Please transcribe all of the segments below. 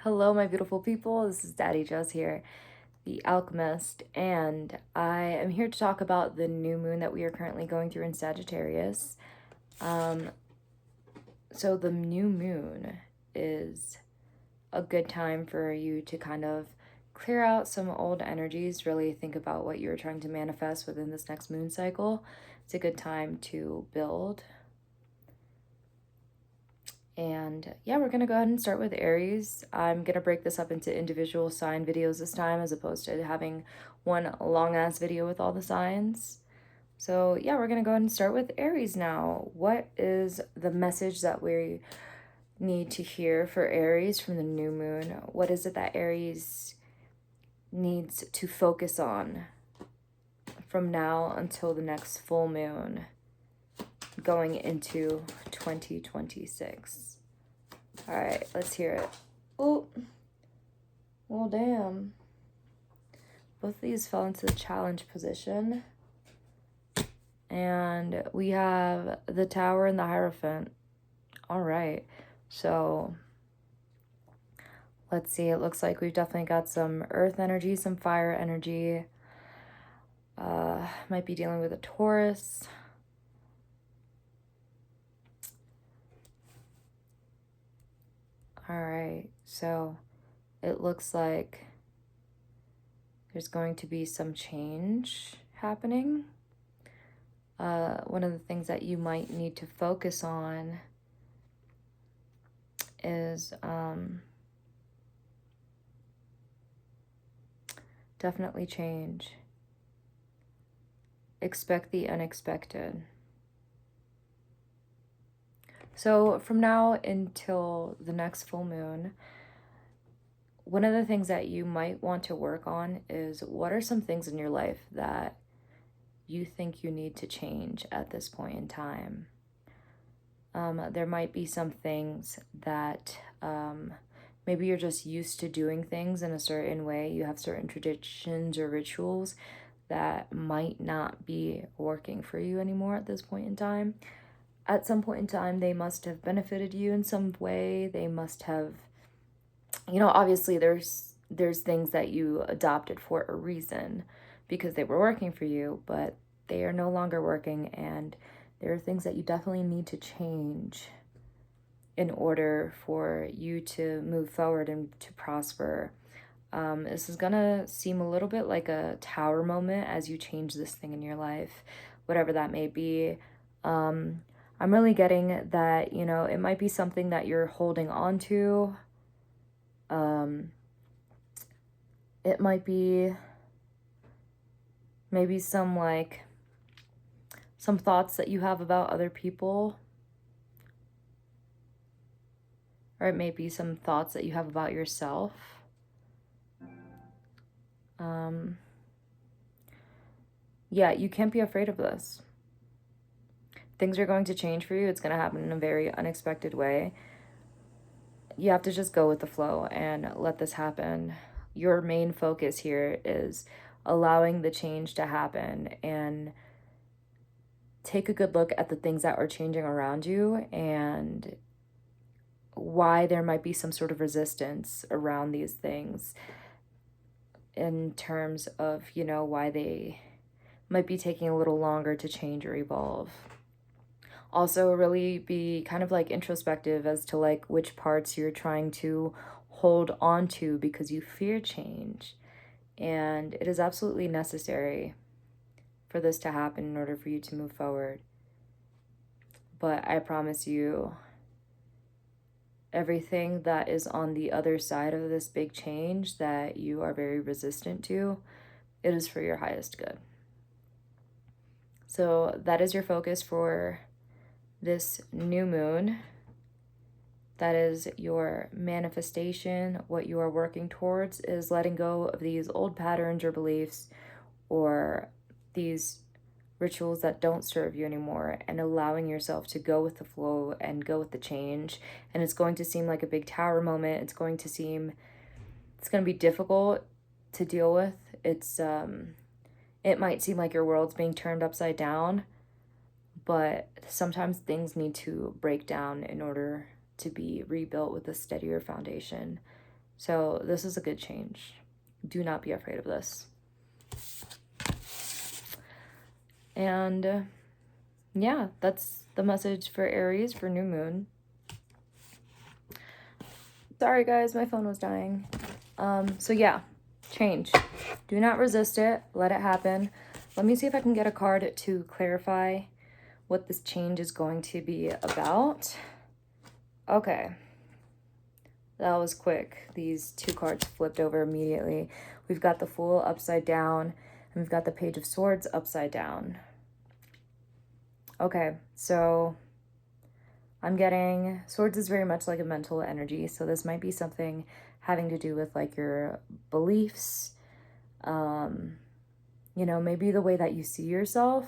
Hello, my beautiful people. This is Daddy Jess here, the alchemist, and I am here to talk about the new moon that we are currently going through in Sagittarius. Um, so, the new moon is a good time for you to kind of clear out some old energies, really think about what you're trying to manifest within this next moon cycle. It's a good time to build. And yeah, we're going to go ahead and start with Aries. I'm going to break this up into individual sign videos this time as opposed to having one long ass video with all the signs. So yeah, we're going to go ahead and start with Aries now. What is the message that we need to hear for Aries from the new moon? What is it that Aries needs to focus on from now until the next full moon going into 2026? All right, let's hear it. Oh, well, damn. Both of these fell into the challenge position. And we have the Tower and the Hierophant. All right, so let's see. It looks like we've definitely got some earth energy, some fire energy. Might be dealing with a Taurus. All right, so it looks like there's going to be some change happening. One of the things that you might need to focus on is definitely change. Expect the unexpected. So from now until the next full moon, one of the things that you might want to work on is what are some things in your life that you think you need to change at this point in time. There might be some things that maybe you're just used to doing things in a certain way. You have certain traditions or rituals that might not be working for you anymore at this point in time. At some point in time, they must have benefited you in some way. They must have, obviously there's things that you adopted for a reason because they were working for you, but they are no longer working, and there are things that you definitely need to change in order for you to move forward and to prosper. This is gonna seem a little bit like a tower moment as you change this thing in your life, whatever that may be. I'm really getting that, it might be something that you're holding on to. It might be maybe some thoughts that you have about other people. Or it may be some thoughts that you have about yourself. Yeah, you can't be afraid of this. Things are going to change for you. It's going to happen in a very unexpected way. You have to just go with the flow and let this happen. Your main focus here is allowing the change to happen, and take a good look at the things that are changing around you and why there might be some sort of resistance around these things in terms of, why they might be taking a little longer to change or evolve. Also, really be kind of introspective as to which parts you're trying to hold on to because you fear change. And it is absolutely necessary for this to happen in order for you to move forward. But I promise you, everything that is on the other side of this big change that you are very resistant to, it is for your highest good. So that is your focus for this new moon. That is your manifestation. What you are working towards is letting go of these old patterns or beliefs or these rituals that don't serve you anymore, and allowing yourself to go with the flow and go with the change. And it's going to seem like a big tower moment. It's going to be difficult to deal with. It might seem like your world's being turned upside down, but sometimes things need to break down in order to be rebuilt with a steadier foundation. So this is a good change. Do not be afraid of this. And yeah, that's the message for Aries for new moon. Sorry guys, my phone was dying. So yeah, change. Do not resist it. Let it happen. Let me see if I can get a card to clarify what this change is going to be about. Okay. That was quick. These two cards flipped over immediately. We've got the Fool upside down, and we've got the Page of Swords upside down. Okay, so I'm getting Swords is very much like a mental energy, so this might be something having to do with like your beliefs, you know, maybe the way that you see yourself.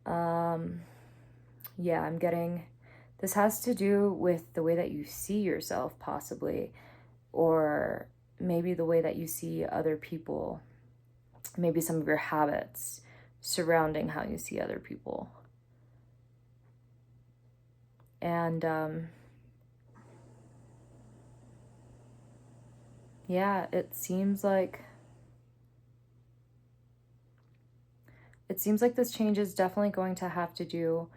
Yeah, I'm getting, this has to do with the way that you see yourself possibly, or maybe the way that you see other people, maybe some of your habits surrounding how you see other people. And yeah, it seems like this change is definitely going to have to do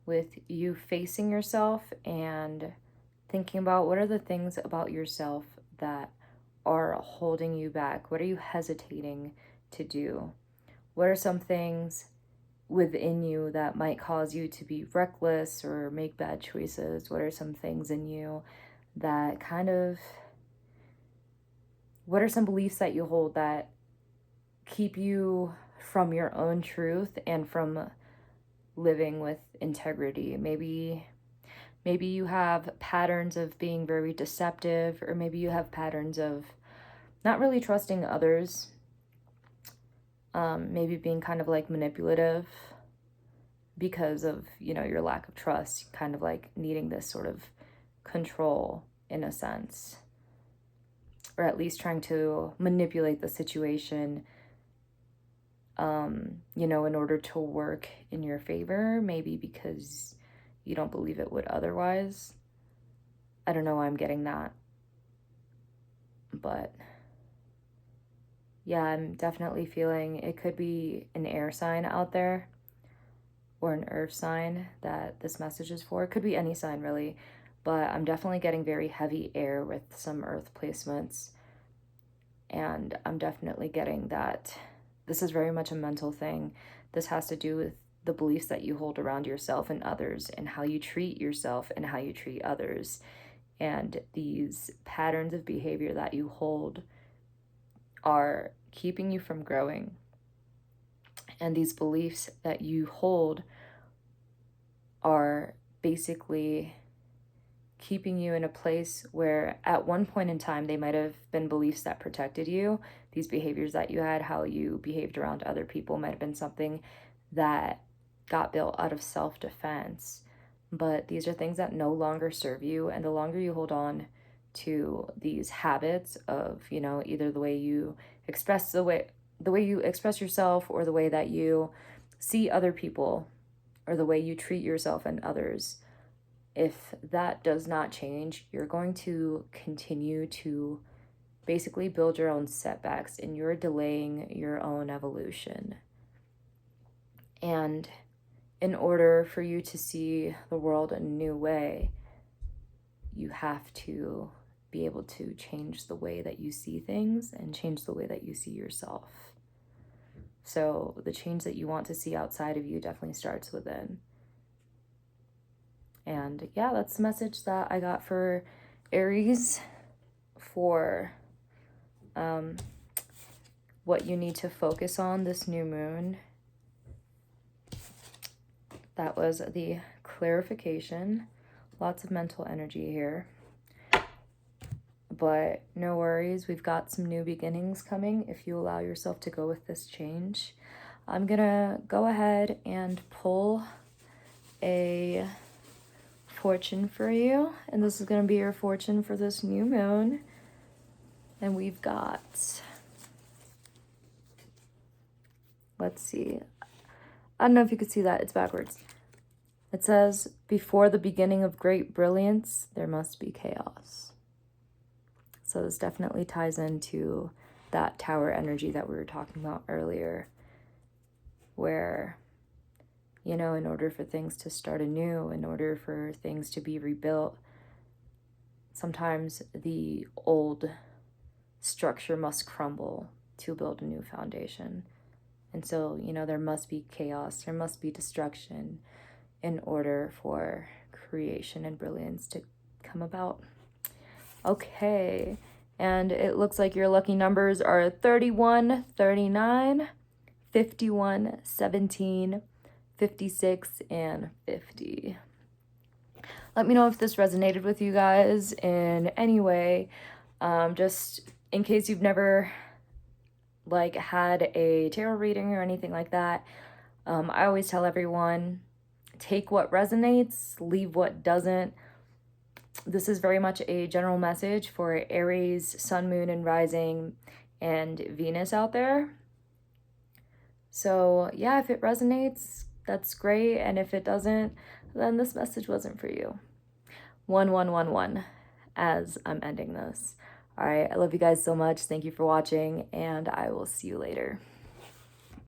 with you facing yourself and thinking about what are the things about yourself that are holding you back. What are you hesitating to do? What are some things within you that might cause you to be reckless or make bad choices? What are some things in you that kind of, what are some beliefs that you hold that keep you from your own truth and from living with integrity? Maybe you have patterns of being very deceptive, or maybe you have patterns of not really trusting others, maybe being kind of like manipulative because of, you know, your lack of trust, kind of like needing this sort of control in a sense, or at least trying to manipulate the situation, you know, in order to work in your favor, maybe because you don't believe it would otherwise. I don't know why I'm getting that, but yeah, I'm definitely feeling it could be an air sign out there or an earth sign that this message is for. It could be any sign really, but I'm definitely getting very heavy air with some earth placements. And I'm definitely getting that this is very much a mental thing. This has to do with the beliefs that you hold around yourself and others, and how you treat yourself and how you treat others. And these patterns of behavior that you hold are keeping you from growing. And these beliefs that you hold are basically keeping you in a place where at one point in time they might have been beliefs that protected you. These behaviors that you had, how you behaved around other people, might have been something that got built out of self-defense. But these are things that no longer serve you, and the longer you hold on to these habits of, you know, either the way you express the way you express yourself, or the way that you see other people, or the way you treat yourself and others, if that does not change, you're going to continue to basically build your own setbacks, and you're delaying your own evolution. And in order for you to see the world a new way, you have to be able to change the way that you see things and change the way that you see yourself. So the change that you want to see outside of you definitely starts within. And yeah, that's the message that I got for Aries, for what you need to focus on this new moon. That was the clarification. Lots of mental energy here. But no worries, we've got some new beginnings coming if you allow yourself to go with this change. I'm gonna go ahead and pull a fortune for you, and this is going to be your fortune for this new moon. And we've got, let's see, I don't know if you could see that, it's backwards. It says, before the beginning of great brilliance there must be chaos. So this definitely ties into that tower energy that we were talking about earlier, where, you know, in order for things to start anew, in order for things to be rebuilt, sometimes the old structure must crumble to build a new foundation. And so, you know, there must be chaos, there must be destruction in order for creation and brilliance to come about. Okay, and it looks like your lucky numbers are 31, 39, 51, 17, 56, and 50. Let me know if this resonated with you guys in any way. Just in case you've never like had a tarot reading or anything like that, I always tell everyone, take what resonates, leave what doesn't. This is very much a general message for Aries, Sun, Moon, and Rising, and Venus out there. So yeah, if it resonates, that's great. And if it doesn't, then this message wasn't for you. 1111 as I'm ending this. All right, I love you guys so much. Thank you for watching, and I will see you later.